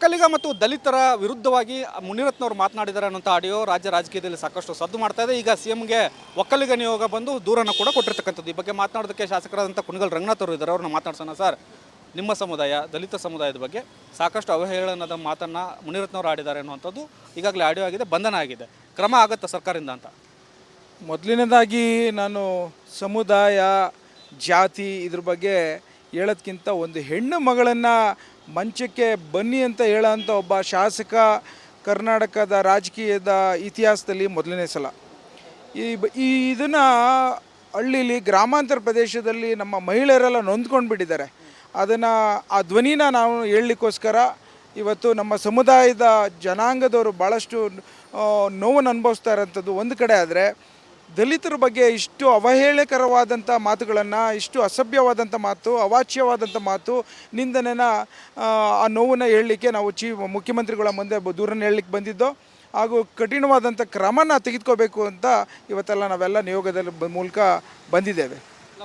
ಒಕ್ಕಲಿಗ ಮತ್ತು ದಲಿತರ ವಿರುದ್ಧವಾಗಿ ಮುನಿರತ್ನವರು ಮಾತನಾಡಿದ್ದಾರೆ ಅನ್ನೋಂಥ ಆಡಿಯೋ ರಾಜ್ಯ ರಾಜಕೀಯದಲ್ಲಿ ಸಾಕಷ್ಟು ಸದ್ದು ಮಾಡ್ತಾ ಇದೆ. ಈಗ ಸಿಎಂಗೆ ಒಕ್ಕಲಿಗ ನಿಯೋಗ ಬಂದು ದೂರನ್ನು ಕೂಡ ಕೊಟ್ಟಿರ್ತಕ್ಕಂಥದ್ದು. ಈ ಬಗ್ಗೆ ಮಾತನಾಡೋದಕ್ಕೆ ಶಾಸಕರಾದಂಥ ಕುಣಿಗಲ್ ರಂಗನಾಥ್ ಅವರು ಇದ್ದಾರೆ, ಅವ್ರನ್ನ ಮಾತನಾಡ್ಸೋಣ. ಸರ್, ನಿಮ್ಮ ಸಮುದಾಯ ದಲಿತ ಸಮುದಾಯದ ಬಗ್ಗೆ ಸಾಕಷ್ಟು ಅವಹೇಳನದ ಮಾತನ್ನು ಮುನಿರತ್ನವರು ಆಡಿದ್ದಾರೆ ಅನ್ನುವಂಥದ್ದು ಈಗಾಗಲೇ ಆಡಿಯೋ ಆಗಿದೆ, ಬಂಧನ ಆಗಿದೆ. ಕ್ರಮ ಆಗುತ್ತಾ ಸರ್ಕಾರದಿಂದ ಅಂತ? ಮೊದಲನೇದಾಗಿ ನಾನು ಸಮುದಾಯ ಜಾತಿ ಇದ್ರ ಬಗ್ಗೆ ಹೇಳೋದ್ಕಿಂತ ಒಂದು ಹೆಣ್ಣು ಮಗಳನ್ನು ಮಂಚಕ್ಕೆ ಬನ್ನಿ ಅಂತ ಹೇಳೋಂಥ ಒಬ್ಬ ಶಾಸಕ ಕರ್ನಾಟಕದ ರಾಜಕೀಯದ ಇತಿಹಾಸದಲ್ಲಿ ಮೊದಲನೇ ಸಲ. ಇದನ್ನು ಹಳ್ಳೀಲಿ ಗ್ರಾಮಾಂತರ ಪ್ರದೇಶದಲ್ಲಿ ನಮ್ಮ ಮಹಿಳೆಯರೆಲ್ಲ ನೊಂದ್ಕೊಂಡು ಬಿಟ್ಟಿದ್ದಾರೆ. ಅದನ್ನು ಆ ಧ್ವನಿನ ನಾವು ಹೇಳಲಿಕ್ಕೋಸ್ಕರ ಇವತ್ತು ನಮ್ಮ ಸಮುದಾಯದ ಜನಾಂಗದವರು ಭಾಳಷ್ಟು ನೋವನ್ನು ಅನುಭವಿಸ್ತಾ ಇರೋಂಥದ್ದು ಒಂದು ಕಡೆ. ಆದರೆ ದಲಿತರ ಬಗ್ಗೆ ಇಷ್ಟು ಅವಹೇಳಕರವಾದಂಥ ಮಾತುಗಳನ್ನು, ಇಷ್ಟು ಅಸಭ್ಯವಾದಂಥ ಮಾತು, ಅವಾಚ್ಯವಾದಂಥ ಮಾತು, ನಿಂದನೆನ ಆ ನೋವನ್ನು ಹೇಳಲಿಕ್ಕೆ ನಾವು ಮುಖ್ಯಮಂತ್ರಿಗಳ ಮುಂದೆ ದೂರನ್ನು ಹೇಳಲಿಕ್ಕೆ ಬಂದಿದ್ದೋ, ಹಾಗೂ ಕಠಿಣವಾದಂಥ ಕ್ರಮನ ತೆಗೆದುಕೋಬೇಕು ಅಂತ ಇವತ್ತೆಲ್ಲ ನಾವೆಲ್ಲ ನಿಯೋಗದಲ್ಲಿ ಮೂಲಕ ಬಂದಿದ್ದೇವೆ.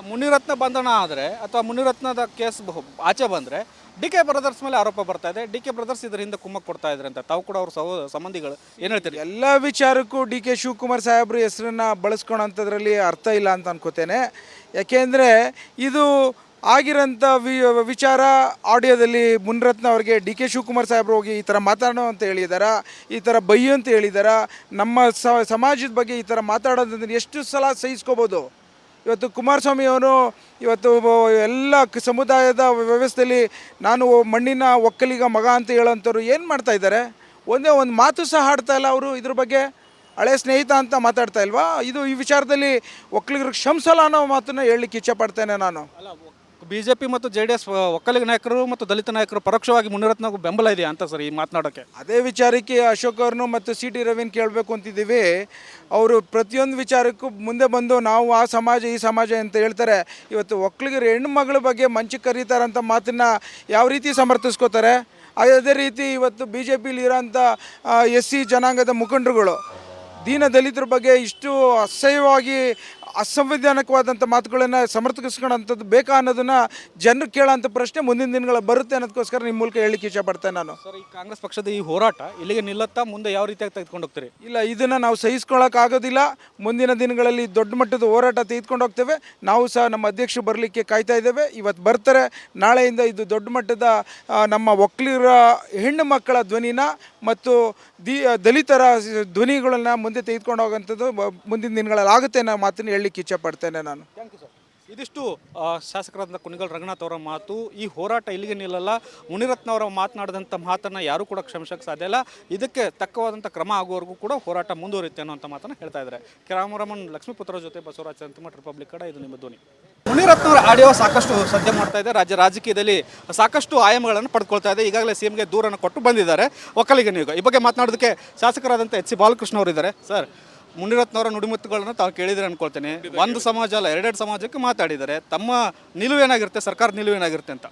ಮುನಿರತ್ನ ಬಂಧನ ಆದರೆ ಅಥವಾ ಮುನಿರತ್ನದ ಕೇಸ್ ಆಚೆ ಬಂದರೆ ಡಿ.ಕೆ. ಬ್ರದರ್ಸ್ ಮೇಲೆ ಆರೋಪ ಬರ್ತಾ ಇದೆ. ಡಿ.ಕೆ. ಬ್ರದರ್ಸ್ ಇದರ ಹಿಂದೆ ಕುಮ್ಮಕ್ಕೆ ಕೊಡ್ತಾ ಇದ್ದಾರೆ ಅಂತ ತಾವು ಕೂಡ ಅವ್ರ ಸಂಬಂಧಿಗಳು ಏನು ಹೇಳ್ತೀರಿ? ಎಲ್ಲ ವಿಚಾರಕ್ಕೂ ಡಿ.ಕೆ. ಶಿವಕುಮಾರ್ ಸಾಹೇಬ್ರ ಹೆಸರನ್ನು ಬಳಸ್ಕೊಳೋಂಥದ್ರಲ್ಲಿ ಅರ್ಥ ಇಲ್ಲ ಅಂತ ಅನ್ಕೋತೇನೆ. ಯಾಕೆಂದರೆ ಇದು ಆಗಿರೋಂಥ ವಿಚಾರ ಆಡಿಯೋದಲ್ಲಿ ಮುನಿರತ್ನ ಅವ್ರಿಗೆ ಡಿ.ಕೆ. ಶಿವಕುಮಾರ್ ಸಾಹೇಬ್ರು ಹೋಗಿ ಈ ಥರ ಮಾತಾಡೋ ಅಂತ ಹೇಳಿದಾರ, ಈ ಥರ ಬೈಯು ಅಂತ ಹೇಳಿದಾರ, ನಮ್ಮ ಸಮಾಜದ ಬಗ್ಗೆ ಈ ಥರ ಮಾತಾಡೋದಂದ್ರೆ ಎಷ್ಟು ಸಲ ಸಹಿಸ್ಕೋಬೋದು? ಇವತ್ತು ಕುಮಾರಸ್ವಾಮಿ ಅವರು ಇವತ್ತು ಎಲ್ಲ ಸಮುದಾಯದ ವ್ಯವಸ್ಥೆಯಲ್ಲಿ ನಾನು ಮಣ್ಣಿನ ಒಕ್ಕಲಿಗ ಮಗ ಅಂತ ಹೇಳೋಂಥವ್ರು ಏನು ಮಾಡ್ತಾ ಇದ್ದಾರೆ? ಒಂದೇ ಒಂದು ಮಾತು ಸಹ ಆಡ್ತಾ ಇಲ್ಲ ಅವರು. ಇದ್ರ ಬಗ್ಗೆ ಹಳೆ ಸ್ನೇಹಿತ ಅಂತ ಮಾತಾಡ್ತಾ ಇಲ್ವಾ? ಈ ವಿಚಾರದಲ್ಲಿ ಒಕ್ಕಲಿಗರಿಗೆ ಕ್ಷಮಿಸಲ್ಲ ಅನ್ನೋ ಮಾತನ್ನು ಹೇಳಲಿಕ್ಕೆ ಇಚ್ಛೆಪಡ್ತೇನೆ ನಾನು. BJP ಮತ್ತು JDS ಒಕ್ಕಲಿಗ ನಾಯಕರು ಮತ್ತು ದಲಿತ ನಾಯಕರು ಪರೋಕ್ಷವಾಗಿ ಮುನಿರತ್ನಗೂ ಬೆಂಬಲ ಇದೆಯಾ ಅಂತ ಸರ್ ಈ ಮಾತನಾಡೋಕ್ಕೆ? ಅದೇ ವಿಚಾರಕ್ಕೆ ಅಶೋಕ್ ಅವ್ರನ್ನು ಮತ್ತು CT ರವಿನ ಕೇಳಬೇಕು ಅಂತಿದ್ದೀವಿ. ಅವರು ಪ್ರತಿಯೊಂದು ವಿಚಾರಕ್ಕೂ ಮುಂದೆ ಬಂದು ನಾವು ಆ ಸಮಾಜ ಈ ಸಮಾಜ ಅಂತ ಹೇಳ್ತಾರೆ. ಇವತ್ತು ಒಕ್ಕಲಿಗರ ಹೆಣ್ಣುಮಗಳ ಬಗ್ಗೆ ಮಂಚಕ್ಕೆ ಕರೀತಾರಂಥ ಮಾತನ್ನು ಯಾವ ರೀತಿ ಸಮರ್ಥಿಸ್ಕೋತಾರೆ? ಅದೇ ರೀತಿ ಇವತ್ತು BJPಲಿ ಇರೋಂಥ SC ಜನಾಂಗದ ಮುಖಂಡರುಗಳು ದೀನ ದಲಿತರ ಬಗ್ಗೆ ಇಷ್ಟು ಅಸಹ್ಯವಾಗಿ ಅಸಂವಿಧಾನಿಕವಾದಂಥ ಮಾತುಗಳನ್ನು ಸಮರ್ಥಿಸ್ಕೊಳ್ಳೋಂಥದ್ದು ಬೇಕಾ ಅನ್ನೋದನ್ನು ಜನರು ಕೇಳೋಂಥ ಪ್ರಶ್ನೆ ಮುಂದಿನ ದಿನಗಳ ಬರುತ್ತೆ ಅನ್ನೋದಕ್ಕೋಸ್ಕರ ನಿಮ್ಮ ಮೂಲಕ ಹೇಳಲಿಕ್ಕೆ ಇಷ್ಟಪಡ್ತೇನೆ ನಾನು. ಸರ್, ಈ ಕಾಂಗ್ರೆಸ್ ಪಕ್ಷದ ಈ ಹೋರಾಟ ಇಲ್ಲಿಗೆ ನಿಲ್ಲುತ್ತಾ? ಮುಂದೆ ಯಾವ ರೀತಿಯಾಗಿ ತೆಗೆದುಕೊಂಡು ಹೋಗ್ತೀರಿ? ಇಲ್ಲ, ಇದನ್ನು ನಾವು ಸಹಿಸ್ಕೊಳ್ಳೋಕ್ಕಾಗೋದಿಲ್ಲ. ಮುಂದಿನ ದಿನಗಳಲ್ಲಿ ದೊಡ್ಡ ಮಟ್ಟದ ಹೋರಾಟ ತೆಗೆದುಕೊಂಡು ಹೋಗ್ತೇವೆ. ನಾವು ಸಹ ನಮ್ಮ ಅಧ್ಯಕ್ಷರು ಬರಲಿಕ್ಕೆ ಕಾಯ್ತಾ ಇದ್ದೇವೆ. ಇವತ್ತು ಬರ್ತಾರೆ, ನಾಳೆಯಿಂದ ಇದು ದೊಡ್ಡ ಮಟ್ಟದ ನಮ್ಮ ಒಕ್ಕಲಿಗರ ಹೆಣ್ಣು ಮಕ್ಕಳ ಧ್ವನಿನ ಮತ್ತು ದಲಿತರ ಧ್ವನಿಗಳನ್ನು ಮುಂದೆ ತೆಗೆದುಕೊಂಡು ಹೋಗೋಂಥದ್ದು ಮುಂದಿನ ದಿನಗಳಲ್ಲಿ ಆಗುತ್ತೆ ಅನ್ನೋ ಮಾತನ್ನು ಹೇಳಲಿಕ್ಕೆ ಇಚ್ಛೆಪಡ್ತೇನೆ ನಾನು. Thank you sir. ಇದಿಷ್ಟು ಶಾಸಕರಾದ ಕುಣಿಗಲ್ ರಂಗನಾಥ್ ಅವರ ಮಾತು. ಈ ಹೋರಾಟ ಇಲ್ಲಿಗೆ ನಿಲ್ಲಲ್ಲ. ಮುನಿರತ್ನವರ ಮಾತನಾಡಿದಂಥ ಮಾತನ್ನು ಯಾರೂ ಕೂಡ ಕ್ಷಮಿಸೋಕ್ಕೆ ಸಾಧ್ಯ ಇಲ್ಲ. ಇದಕ್ಕೆ ತಕ್ಕವಾದಂಥ ಕ್ರಮ ಆಗುವವರೆಗೂ ಕೂಡ ಹೋರಾಟ ಮುಂದುವರಿಯುತ್ತೆ ಅನ್ನೋಂಥ ಮಾತನ್ನು ಹೇಳ್ತಾ ಇದ್ದಾರೆ. ಕ್ಯಾಮರಾಮನ್ ಲಕ್ಷ್ಮೀಪುತ್ರ ಜೊತೆ ಬಸವರಾಜ್ ಸಂತಿಮಠ, ರಿಪಬ್ಲಿಕ್ ಕಡೆ, ಇದು ನಿಮ್ಮ ಧ್ವನಿ. ಮುನಿರತ್ನವರ ಆಡಿಯೋ ಸಾಕಷ್ಟು ಸದ್ಯ ಮಾಡ್ತಾ ಇದೆ. ರಾಜ್ಯ ರಾಜಕೀಯದಲ್ಲಿ ಸಾಕಷ್ಟು ಆಯಾಮಗಳನ್ನು ಪಡ್ಕೊಳ್ತಾ ಇದೆ. ಈಗಾಗಲೇ CMಗೆ ದೂರನ್ನು ಕೊಟ್ಟು ಬಂದಿದ್ದಾರೆ ಒಕ್ಕಲಿಗ ನಿಯೋಗ. ಈ ಬಗ್ಗೆ ಮಾತನಾಡೋದಕ್ಕೆ ಶಾಸಕರಾದಂಥ H.C. ಬಾಲಕೃಷ್ಣ ಅವರು ಇದ್ದಾರೆ. ಸರ್, ಮುನಿರತ್ನವರ ನುಡಿಮುತ್ತುಗಳನ್ನು ತಾವು ಕೇಳಿದ್ರೆ ಅನ್ಕೊಳ್ತೇನೆ. ಒಂದು ಸಮಾಜ ಅಲ್ಲ, ಎರಡೆರಡು ಸಮಾಜಕ್ಕೆ ಮಾತಾಡಿದ್ದಾರೆ. ತಮ್ಮ ನಿಲುವೇನಾಗಿರುತ್ತೆ, ಸರ್ಕಾರದ ನಿಲುವೇನಾಗಿರುತ್ತೆ ಅಂತ?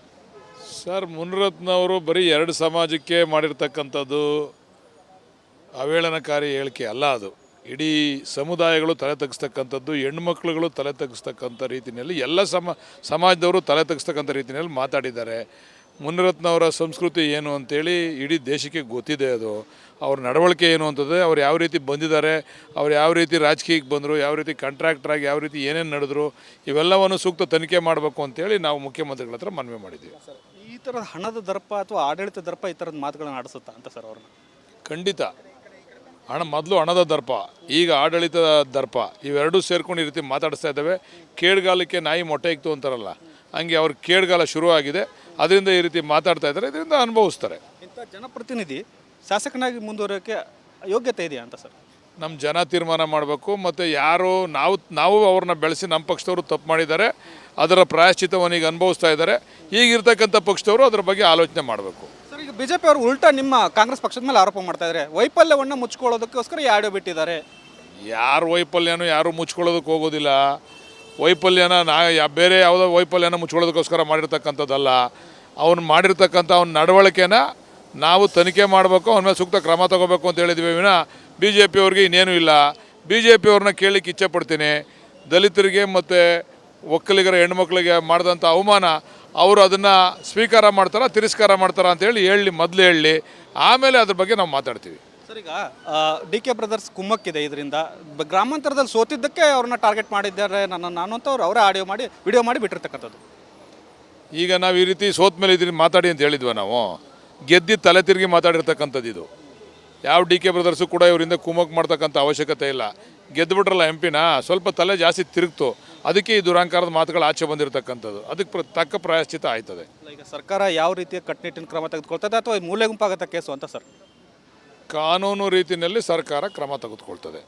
ಸರ್, ಮುನಿರತ್ನವರು ಬರೀ 2 ಸಮಾಜಕ್ಕೆ ಮಾಡಿರ್ತಕ್ಕಂಥದ್ದು ಅವೇಳನಕಾರಿ ಹೇಳಿಕೆ ಅಲ್ಲ. ಅದು ಇಡೀ ಸಮುದಾಯಗಳು ತಲೆ ತಗ್ಸ್ತಕ್ಕಂಥದ್ದು, ಹೆಣ್ಮಕ್ಳುಗಳು ತಲೆ ತಗ್ಸ್ತಕ್ಕಂಥ ರೀತಿಯಲ್ಲಿ ಎಲ್ಲ ಸಮಾಜದವರು ತಲೆ ತಗ್ಸ್ತಕ್ಕಂಥ ರೀತಿಯಲ್ಲಿ ಮಾತಾಡಿದ್ದಾರೆ. ಮುನಿರತ್ನವರ ಸಂಸ್ಕೃತಿ ಏನು ಅಂತೇಳಿ ಇಡೀ ದೇಶಕ್ಕೆ ಗೊತ್ತಿದೆ. ಅದು ಅವ್ರ ನಡವಳಿಕೆ ಏನು ಅಂತಂದರೆ, ಅವ್ರು ಯಾವ ರೀತಿ ಬಂದಿದ್ದಾರೆ, ಅವ್ರು ಯಾವ ರೀತಿ ರಾಜಕೀಯಕ್ಕೆ ಬಂದರು, ಯಾವ ರೀತಿ ಕಾಂಟ್ರಾಕ್ಟ್ರಾಗಿ ಯಾವ ರೀತಿ ಏನೇನು ನಡೆದ್ರು, ಇವೆಲ್ಲವನ್ನು ಸೂಕ್ತ ತನಿಖೆ ಮಾಡಬೇಕು ಅಂತೇಳಿ ನಾವು ಮುಖ್ಯಮಂತ್ರಿಗಳ ಹತ್ರ ಮನವಿ ಮಾಡಿದ್ದೀವಿ. ಈ ಥರದ ಹಣದ ದರ್ಪ ಅಥವಾ ಆಡಳಿತ ದರ್ಪ ಈ ಥರದ ಮಾತುಗಳನ್ನು ಆಡಿಸುತ್ತಾ ಅಂತ ಸರ್ ಅವ್ರನ್ನ? ಖಂಡಿತ. ಮೊದಲು ಹಣದ ದರ್ಪ, ಈಗ ಆಡಳಿತದ ದರ್ಪ, ಇವೆರಡೂ ಸೇರ್ಕೊಂಡು ಈ ರೀತಿ ಮಾತಾಡಿಸ್ತಾ ಇದ್ದಾವೆ. ಕೇಡ್ಗಾಲಕ್ಕೆ ನಾಯಿ ಮೊಟ್ಟೆ ಇಕ್ತು ಅಂತಾರಲ್ಲ, ಹಂಗೆ ಅವ್ರ ಕೇಡ್ಗಾಲ ಶುರುವಾಗಿದೆ. ಅದರಿಂದ ಈ ರೀತಿ ಮಾತಾಡ್ತಾ ಇದ್ದಾರೆ, ಇದರಿಂದ ಅನುಭವಿಸ್ತಾರೆ. ಇಂಥ ಜನಪ್ರತಿನಿಧಿ ಶಾಸಕನಾಗಿ ಮುಂದುವರಿಯೋಕ್ಕೆ ಯೋಗ್ಯತೆ ಇದೆಯಾ ಅಂತ ಸರ್? ನಮ್ಮ ಜನ ತೀರ್ಮಾನ ಮಾಡಬೇಕು. ಮತ್ತು ಯಾರು ನಾವು ಅವ್ರನ್ನ ಬೆಳೆಸಿ ನಮ್ಮ ಪಕ್ಷದವರು ತಪ್ಪು ಮಾಡಿದ್ದಾರೆ, ಅದರ ಪ್ರಾಯಶ್ಚಿತವನ್ನು ಈಗ ಅನುಭವಿಸ್ತಾ ಇದ್ದಾರೆ. ಈಗಿರ್ತಕ್ಕಂಥ ಪಕ್ಷದವರು ಅದರ ಬಗ್ಗೆ ಆಲೋಚನೆ ಮಾಡಬೇಕು. ಸರ್, ಈಗ BJP ಅವರು ಉಲ್ಟಾ ನಿಮ್ಮ ಕಾಂಗ್ರೆಸ್ ಪಕ್ಷದ ಮೇಲೆ ಆರೋಪ ಮಾಡ್ತಾ ಇದ್ದಾರೆ. ವೈಫಲ್ಯವನ್ನು ಮುಚ್ಕೊಳ್ಳೋದಕ್ಕೋಸ್ಕರ ಈ ಆಡಿಯೋ ಬಿಟ್ಟಿದ್ದಾರೆ. ಯಾರು ವೈಫಲ್ಯನೂ ಯಾರು ಮುಚ್ಕೊಳ್ಳೋದಕ್ಕೆ ಹೋಗೋದಿಲ್ಲ. ವೈಫಲ್ಯನ ಬೇರೆ ಯಾವುದೋ ವೈಫಲ್ಯನ ಮುಚ್ಕೊಳ್ಳೋದಕ್ಕೋಸ್ಕರ ಮಾಡಿರ್ತಕ್ಕಂಥದ್ದಲ್ಲ. ಅವನು ಮಾಡಿರ್ತಕ್ಕಂಥ ಅವನ ನಡವಳಿಕೆನ ನಾವು ತನಿಖೆ ಮಾಡಬೇಕು, ಅವನ ಮೇಲೆ ಸೂಕ್ತ ಕ್ರಮ ತಗೋಬೇಕು ಅಂತ ಹೇಳಿದ್ವಿ ವಿನ BJP ಅವ್ರಿಗೆ ಇನ್ನೇನೂ ಇಲ್ಲ. BJP ಅವ್ರನ್ನ ಕೇಳಲಿಕ್ಕೆ ಇಚ್ಛೆ ಪಡ್ತೀನಿ, ದಲಿತರಿಗೆ ಮತ್ತು ಒಕ್ಕಲಿಗರ ಹೆಣ್ಮಕ್ಳಿಗೆ ಮಾಡಿದಂಥ ಅವಮಾನ ಅವರು ಅದನ್ನು ಸ್ವೀಕಾರ ಮಾಡ್ತಾರಾ ತಿರಸ್ಕಾರ ಮಾಡ್ತಾರಾ ಅಂತೇಳಿ ಮೊದಲು ಹೇಳಿ ಆಮೇಲೆ ಅದ್ರ ಬಗ್ಗೆ ನಾವು ಮಾತಾಡ್ತೀವಿ. ಸರ್, ಈಗ ಡಿ ಕೆ ಬ್ರದರ್ಸ್ ಕುಮ್ಮಕ್ಕಿದೆ ಇದರಿಂದ. ಗ್ರಾಮಾಂತರದಲ್ಲಿ ಸೋತಿದ್ದಕ್ಕೆ ಅವ್ರನ್ನ ಟಾರ್ಗೆಟ್ ಮಾಡಿದ್ದಾರೆ ನಾನು ಅಂತ ಅವರೇ ವಿಡಿಯೋ ಮಾಡಿ ಬಿಟ್ಟಿರ್ತಕ್ಕಂಥದ್ದು. ಈಗ ನಾವು ಈ ರೀತಿ ಸೋತ ಮೇಲೆ ಇದ್ರಿಂದ ಮಾತಾಡಿ ಅಂತ ಹೇಳಿದ್ವಿ. ನಾವು ಗೆದ್ದಿ ತಲೆ ತಿರುಗಿ ಮಾತಾಡಿರ್ತಕ್ಕಂಥದ್ದು ಇದು. ಯಾವ ಡಿ ಕೆ ಬ್ರದರ್ಸು ಕೂಡ ಇವರಿಂದ ಕುಮ್ಮಕ್ ಮಾಡ್ತಕ್ಕಂಥ ಅವಶ್ಯಕತೆ ಇಲ್ಲ. ಗೆದ್ದುಬಿಟ್ರಲ್ಲ ಎಂಪಿನ, ಸ್ವಲ್ಪ ತಲೆ ಜಾಸ್ತಿ ತಿರುಗ್ತು, ಅದಕ್ಕೆ ಈ ದುರಾಂಕಾರದ ಮಾತುಗಳು ಆಚೆ ಬಂದಿರತಕ್ಕಂಥದ್ದು. ಅದಕ್ಕೆ ತಕ್ಕ ಪ್ರಾಯಶ್ಚಿತ ಆಯ್ತದೆ. ಈಗ ಸರ್ಕಾರ ಯಾವ ರೀತಿಯ ಕಟ್ಟುನಿಟ್ಟಿನ ಕ್ರಮ ತೆಗೆದುಕೊಳ್ತದೆ ಅಥವಾ ಮೂಲೆ ಗುಂಪಾಗತ್ತ ಕೇಸು ಅಂತ ಸರ್? ಕಾನೂನು ರೀತಿಯಲ್ಲಿ ಸರ್ಕಾರ ಕ್ರಮ ತೆಗೆದುಕೊಳ್ತದೆ.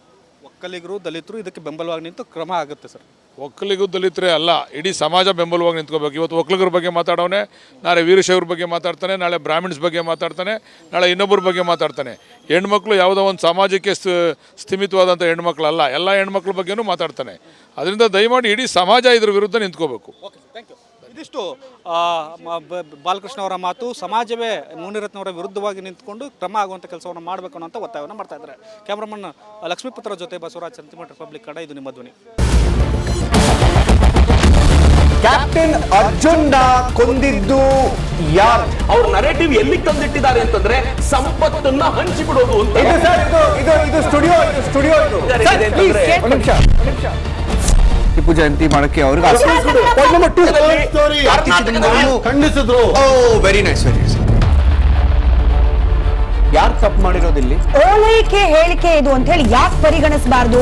ಒಕ್ಕಲಿಗರು ದಲಿತರು ಇದಕ್ಕೆ ಬೆಂಬಲವಾಗಿ ನಿಂತು ಕ್ರಮ ಆಗುತ್ತೆ ಸರ್. ಒಕ್ಕಲಿಗರು ದಲಿತರೇ ಅಲ್ಲ, ಇಡೀ ಸಮಾಜ ಬೆಂಬಲವಾಗಿ ನಿಂತ್ಕೋಬೇಕು. ಇವತ್ತು ಒಕ್ಕಲಿಗರ ಬಗ್ಗೆ ಮಾತಾಡೋನೆ, ನಾಳೆ ವೀರಶೈವರ ಬಗ್ಗೆ ಮಾತಾಡ್ತಾನೆ, ನಾಳೆ ಬ್ರಾಹ್ಮಿಣ್ಸ್ ಬಗ್ಗೆ ಮಾತಾಡ್ತಾನೆ, ನಾಳೆ ಇನ್ನೊಬ್ಬರ ಬಗ್ಗೆ ಮಾತಾಡ್ತಾನೆ. ಹೆಣ್ಮಕ್ಳು ಯಾವುದೋ ಒಂದು ಸಮಾಜಕ್ಕೆ ಸ್ಥಿಮಿತವಾದಂಥ ಹೆಣ್ಮಕ್ಳಲ್ಲ, ಎಲ್ಲ ಹೆಣ್ಮಕ್ಳ ಬಗ್ಗೆನೂ ಮಾತಾಡ್ತಾನೆ. ಅದರಿಂದ ದಯಮಾಡಿ ಇಡೀ ಸಮಾಜ ಇದ್ರ ವಿರುದ್ಧ ನಿಂತ್ಕೋಬೇಕು. ಇದಿಷ್ಟು ಬಾಲಕೃಷ್ಣ ಅವರ ಮಾತು. ಸಮಾಜವೇ ಮುನಿರತ್ನವರ ವಿರುದ್ಧವಾಗಿ ನಿಂತ್ಕೊಂಡು ಕ್ರಮ ಆಗುವಂಥ ಕೆಲಸವನ್ನು ಮಾಡಬೇಕು ಅನ್ನೋ ಒತ್ತಾಯವನ್ನು ಮಾಡ್ತಾ ಇದ್ದಾರೆ. ಕ್ಯಾಮ್ರಾಮನ್ ಲಕ್ಷ್ಮೀಪುತ್ರ ಜೊತೆ ಬಸವರಾಜ್, ಸೆಂಟಿಮೀಟರ್ ರಿಪಬ್ಲಿಕ್ ಕನ್ನಡ. ಇದು ನಿಮ್ಮ ಧ್ವನಿ. ಕ್ಯಾಪ್ಟನ್ ಅರ್ಜುನ್ ಕೊಂದಿದ್ದು ಯಾರು? ಅವ್ರ ನರೇಟಿವ್ ಎಲ್ಲಿ ತಂದಿಟ್ಟಿದ್ದಾರೆ ಅಂತಂದ್ರೆ ಸಂಪತ್ತನ್ನ ಹಂಚಿಬಿಡೋದು ಅಂತ. ಇದು ಸ್ಟುಡಿಯೋ ಟಿಪ್ಪು ಜಯಂತಿ ಮಾಡಕ್ಕೆ ಅವ್ರಿಗೆ ಖಂಡಿಸಿದ್ರು. Very nice. ಯಾರು ತಪ್ಪು ಮಾಡಿರೋದಿಲ್ಲಿ? ಓಲೈಕೆ ಹೇಳಿಕೆ ಇದು ಅಂತ ಹೇಳಿ ಯಾಕೆ ಪರಿಗಣಿಸಬಾರದು?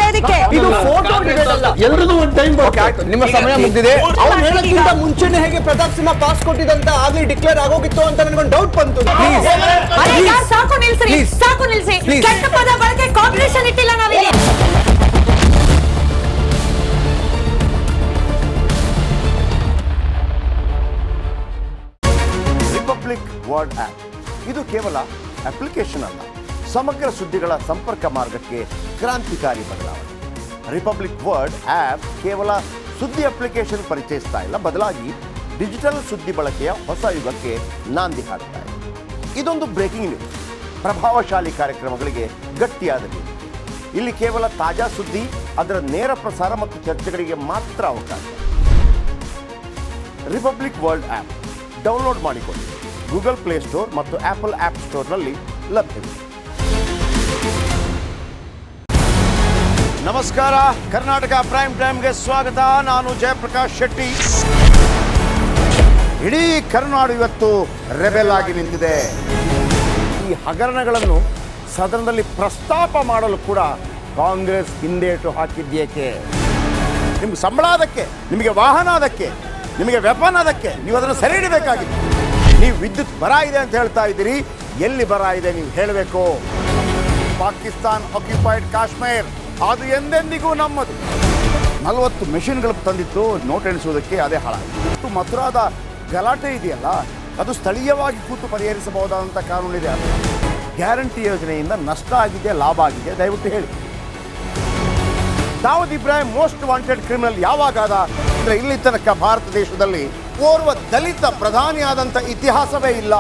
ವೇದಿಕೆ ಇದು ಫೋಟೋ ಎಲ್ರಿಗೂ ಒಂದು ಟೈಮ್. ನಿಮ್ಮ ಸಮಯ ಮುಗಿದಿದೆ. ಅವ್ರು ಹೇಳೋಕ್ಕಿಂತ ಮುಂಚೆನೆ ಹೇಗೆ ಪ್ರತಾಪ್ ಸಿಂಹ ಪಾಸ್ ಕೊಟ್ಟಿದಂತ ಆಗ್ಲಿ ಡಿಕ್ಲೇರ್ ಆಗೋಗಿತ್ತು ಅಂತ ನನಗೊಂದು ಡೌಟ್ ಬಂತು. ಸಾಕು ನಿಲ್ಸಿ. ಕೆಟ್ಟ ಪದ ಬಳಕೆ ಕಾಂಪಿಟೇಷನ್ ಇಟ್ಟಿಲ್ಲ ನಾವಿಲ್ಲಿ. ರಿಪಬ್ಲಿಕ್ ವರ್ಡ್ ಆಪ್ ಇದು ಕೇವಲ ಅಪ್ಲಿಕೇಶನ್ ಅಲ್ಲ, ಸಮಗ್ರ ಸುದ್ದಿಗಳ ಸಂಪರ್ಕ ಮಾರ್ಗಕ್ಕೆ ಕ್ರಾಂತಿಕಾರಿ ಬದಲಾವಣೆ. ರಿಪಬ್ಲಿಕ್ ವರ್ಡ್ ಆಪ್ ಕೇವಲ ಸುದ್ದಿ ಅಪ್ಲಿಕೇಶನ್ ಪರಿಚಯಿಸ್ತಾ ಇಲ್ಲ, ಬದಲಾಗಿ ಡಿಜಿಟಲ್ ಸುದ್ದಿ ಬಳಕೆಯ ಹೊಸ ಯುಗಕ್ಕೆ ನಾಂದಿ ಹಾಡ್ತಾ ಇದೆ. ಇದೊಂದು ಬ್ರೇಕಿಂಗ್ ನ್ಯೂಸ್, ಪ್ರಭಾವಶಾಲಿ ಕಾರ್ಯಕ್ರಮಗಳಿಗೆ ಗಟ್ಟಿಯಾದ ನ್ಯೂಸ್. ಇಲ್ಲಿ ಕೇವಲ ತಾಜಾ ಸುದ್ದಿ, ಅದರ ನೇರ ಪ್ರಸಾರ ಮತ್ತು ಚರ್ಚೆಗಳಿಗೆ ಮಾತ್ರ ಅವಕಾಶ. ರಿಪಬ್ಲಿಕ್ ವರ್ಲ್ಡ್ ಆಪ್ ಡೌನ್ಲೋಡ್ ಮಾಡಿಕೊಳ್ಳಿ. ಗೂಗಲ್ ಪ್ಲೇಸ್ಟೋರ್ ಮತ್ತು ಆಪಲ್ ಆಪ್ ಸ್ಟೋರ್ನಲ್ಲಿ ಲಭ್ಯವಿದೆ. ನಮಸ್ಕಾರ, ಕರ್ನಾಟಕ ಪ್ರೈಮ್ ಟೈಮ್ಗೆ ಸ್ವಾಗತ. ನಾನು ಜಯಪ್ರಕಾಶ್ ಶೆಟ್ಟಿ. ಇಡೀ ಕರ್ನಾಡು ಇವತ್ತು ರೆಬೆಲ್ ಆಗಿ ನಿಂತಿದೆ. ಈ ಹಗರಣಗಳನ್ನು ಸದನದಲ್ಲಿ ಪ್ರಸ್ತಾಪ ಮಾಡಲು ಕೂಡ ಕಾಂಗ್ರೆಸ್ ಹಿಂದೇಟು ಹಾಕಿದ್ದೇಕೆ? ನಿಮ್ಗೆ ಸಂಬಳ ಅದಕ್ಕೆ, ನಿಮಗೆ ವಾಹನ ಅದಕ್ಕೆ, ನಿಮಗೆ ವೆಪನ್ ಅದಕ್ಕೆ, ನೀವು ಅದನ್ನು ಸೆರೆ ಹಿಡಬೇಕಾಗಿತ್ತು. ನೀವು ವಿದ್ಯುತ್ ಬರ ಇದೆ ಅಂತ ಹೇಳ್ತಾ ಇದ್ದೀರಿ, ಎಲ್ಲಿ ಬರ ಇದೆ ನೀವು ಹೇಳಬೇಕು. ಪಾಕಿಸ್ತಾನ್ ಆಕ್ಯುಪೈಡ್ ಕಾಶ್ಮೀರ್ ಅದು ಎಂದೆಂದಿಗೂ ನಮ್ಮದು. 40 ಮೆಷಿನ್ಗಳು ತಂದಿತ್ತು ನೋಟ್ ಎಣಿಸುವುದಕ್ಕೆ, ಅದೇ ಹಾಳಾಗಿದೆ. ಮಥುರಾದ ಗಲಾಟೆ ಇದೆಯಲ್ಲ, ಅದು ಸ್ಥಳೀಯವಾಗಿ ಕೂತು ಪರಿಹರಿಸಬಹುದಾದಂಥ ಕಾನೂನಿದೆ. ಗ್ಯಾರಂಟಿ ಯೋಜನೆಯಿಂದ ನಷ್ಟ ಆಗಿದೆ, ಲಾಭ ಆಗಿದೆ, ದಯವಿಟ್ಟು ಹೇಳಿ. Dawood Ibrahim most wanted criminal ಯಾವಾಗಾದ ಅಂದರೆ ಇಲ್ಲಿ ತನಕ ಭಾರತ ದೇಶದಲ್ಲಿ ಓರ್ವ ದಲಿತ ಪ್ರಧಾನಿಯಾದಂಥ ಇತಿಹಾಸವೇ ಇಲ್ಲ.